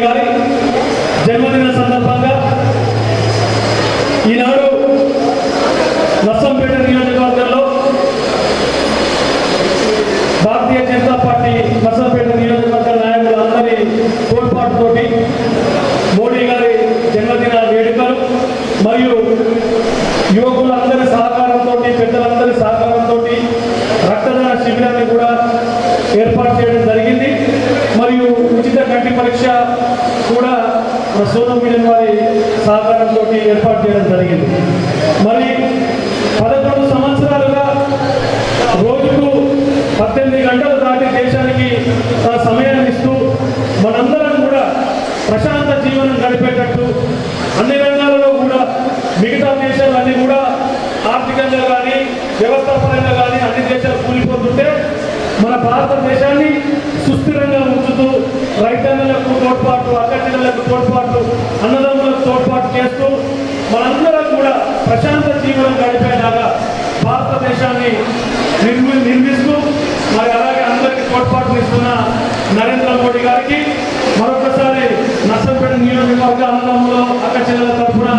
గారి జన్మదిన సందర్భంగా ఈనాడు నర్సంపేట నియోజకవర్గంలో భారతీయ జనతా పార్టీ నర్సంపేట నియోజకవర్గ నాయకులందరి తోడ్పాటుతోటి మోడీ గారి జన్మదిన వేడుకలు మరియు యువకులందరి సహకారంతో పెద్దలందరి సహకారంతో రక్తదాన శిబిరాన్ని కూడా ఏర్పాటు చేయడం జరిగింది. మరియు ఉచిత కంటి పరీక్ష కూడా సోనం మీడియం వారి సహకారంతో ఏర్పాటు చేయడం జరిగింది. మరి 11 సంవత్సరాలుగా రోజుకు 18 గంటలు దాటి దేశానికి సమయాన్ని ఇస్తూ మనందరం కూడా ప్రశాంత జీవనం గడిపేటట్టు అన్ని రంగాలలో కూడా మిగతా దేశాలన్నీ కూడా ఆర్థికంగా కానీ వ్యవస్థాపరంగా కానీ అన్ని దేశాలు కూలిపోతుంటే మన భారతదేశాన్ని సుస్థిరంగా ఉంచుతూ రైతన్నలకు తోడ్పాటు, అక్కచెల్లెలకు తోడ్పాటు, అన్నదమ్ములకు తోడ్పాటు చేస్తూ మనందరం కూడా ప్రశాంత జీవనం గడిపేలాగా భారతదేశాన్ని నిర్మిస్తూ మరి అలాగే అందరికీ తోడ్పాటు ఇస్తున్న నరేంద్ర మోడీ గారికి మరొకసారి నర్సంపేట నియోజకవర్గ అన్నదమ్ముల అక్కచెల్లెల తరఫున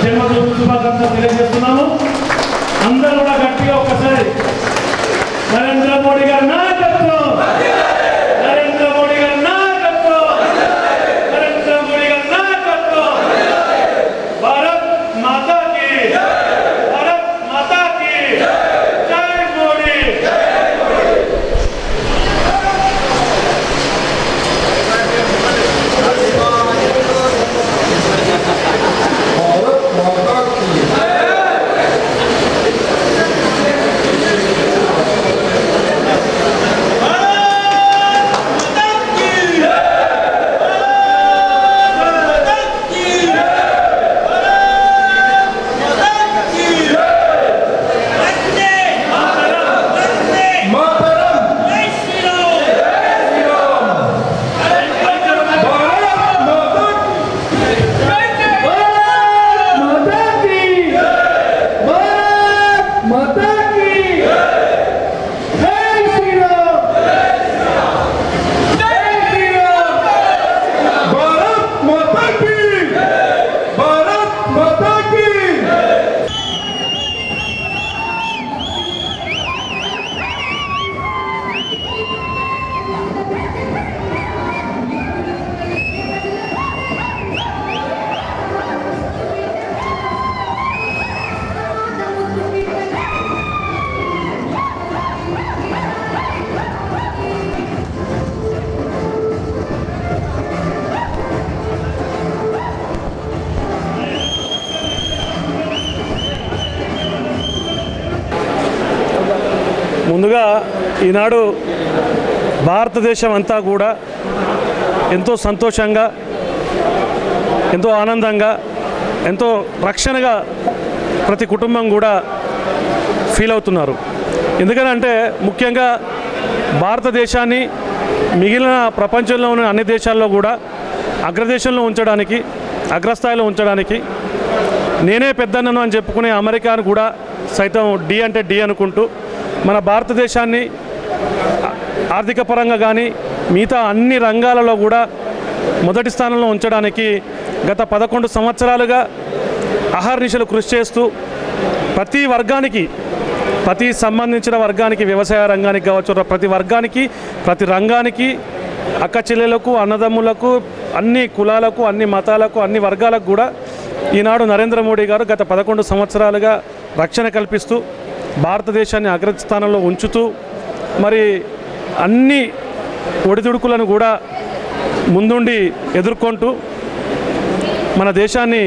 జన్మదిన శుభాకాంక్షలు తెలియజేస్తున్నాము. అందరూ కూడా గట్టిగా ఒకసారి నరేంద్ర మోడీ గారి నాయకత్వం, నరేంద్ర మోడీ గారి నాయకత్వం, నరేంద్ర మోడీ గారి నాయకత్వం. భారత్ మాతా కీ, భారత్ మాతా కీ జై మోడీ. ముందుగా ఈనాడు భారతదేశం అంతా కూడా ఎంతో సంతోషంగా, ఎంతో ఆనందంగా, ఎంతో రక్షణగా ప్రతి కుటుంబం కూడా ఫీల్ అవుతున్నారు. ఎందుకనంటే ముఖ్యంగా భారతదేశాన్ని మిగిలిన ప్రపంచంలో ఉన్న అన్ని దేశాల్లో కూడా అగ్రదేశంలో ఉంచడానికి, అగ్రస్థాయిలో ఉంచడానికి నేనే పెద్దన్నను అని చెప్పుకునే అమెరికాను కూడా సైతం డి అంటే డి అనుకుంటూ మన భారతదేశాన్ని ఆర్థిక పరంగా కానీ మిగతా అన్ని రంగాలలో కూడా మొదటి స్థానంలో ఉంచడానికి గత 11 సంవత్సరాలుగా అహర్నిశలు కృషి చేస్తూ ప్రతి వర్గానికి, ప్రతి సంబంధించిన వర్గానికి, వ్యవసాయ రంగానికి కావచ్చు, ప్రతి వర్గానికి, ప్రతి రంగానికి, అక్క చెల్లెలకు, అన్నదమ్ములకు, అన్ని కులాలకు, అన్ని మతాలకు, అన్ని వర్గాలకు కూడా ఈనాడు నరేంద్ర మోడీ గారు గత 11 సంవత్సరాలుగా రక్షణ కల్పిస్తూ భారతదేశాన్ని అగ్రస్థానంలో ఉంచుతూ మరి అన్ని ఒడిదుడుకులను కూడా ముందుండి ఎదుర్కొంటూ మన దేశాన్ని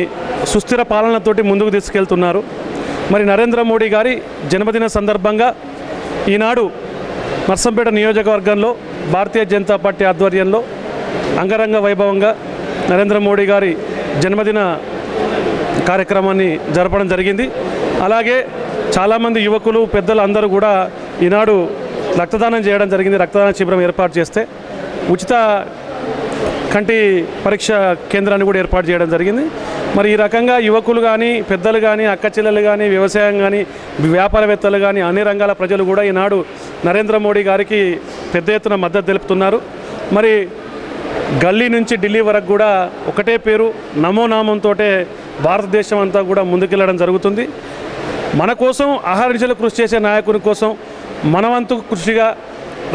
సుస్థిర పాలనతోటి ముందుకు తీసుకెళ్తున్నారు. మరి నరేంద్ర మోడీ గారి జన్మదిన సందర్భంగా ఈనాడు నర్సంపేట నియోజకవర్గంలో భారతీయ జనతా పార్టీ ఆధ్వర్యంలో అంగరంగ వైభవంగా నరేంద్ర మోడీ గారి జన్మదిన కార్యక్రమాన్ని జరపడం జరిగింది. అలాగే చాలామంది యువకులు, పెద్దలు అందరూ కూడా ఈనాడు రక్తదానం చేయడం జరిగింది. రక్తదాన శిబిరం ఏర్పాటు చేస్తే ఉచిత కంటి పరీక్ష కేంద్రాన్ని కూడా ఏర్పాటు చేయడం జరిగింది. మరి ఈ రకంగా యువకులు కానీ, పెద్దలు కానీ, అక్క చెల్లెలు కానీ, వ్యవసాయం కానీ, వ్యాపారవేత్తలు కానీ, అన్ని రంగాల ప్రజలు కూడా ఈనాడు నరేంద్ర మోడీ గారికి పెద్ద ఎత్తున మద్దతు తెలుపుతున్నారు. మరి గల్లీ నుంచి ఢిల్లీ వరకు కూడా ఒకటే పేరు నమోనామంతో భారతదేశం అంతా కూడా ముందుకెళ్ళడం జరుగుతుంది. మన కోసం అహర్నిశలు కృషి చేసే నాయకుని కోసం మనవంతు కృషిగా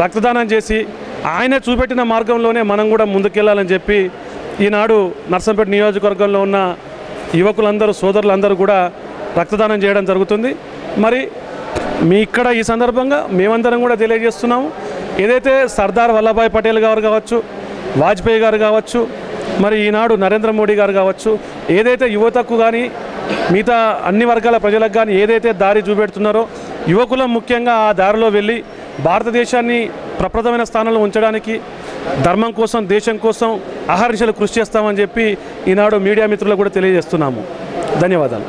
రక్తదానం చేసి ఆయన చూపెట్టిన మార్గంలోనే మనం కూడా ముందుకెళ్ళాలని చెప్పి ఈనాడు నర్సంపేట నియోజకవర్గంలో ఉన్న యువకులందరూ సోదరులందరూ కూడా రక్తదానం చేయడం జరుగుతుంది. మరి మీ ఇక్కడ ఈ సందర్భంగా మేమందరం కూడా తెలియజేస్తున్నాము, ఏదైతే సర్దార్ వల్లభాయ్ పటేల్ గారు కావచ్చు, వాజ్పేయి గారు కావచ్చు, మరి ఈనాడు నరేంద్ర మోడీ గారు కావచ్చు, ఏదైతే యువతకు కానీ మిగతా అన్ని వర్గాల ప్రజలకు కానీ ఏదైతే దారి చూపెడుతున్నారో యువకులం ముఖ్యంగా ఆ దారిలో వెళ్ళి భారతదేశాన్ని ప్రప్రథమైన స్థానంలో ఉంచడానికి ధర్మం కోసం దేశం కోసం అహర్నిశలు కృషి చేస్తామని చెప్పి ఈనాడు మీడియా మిత్రులకు కూడా తెలియజేస్తున్నాము. ధన్యవాదాలు.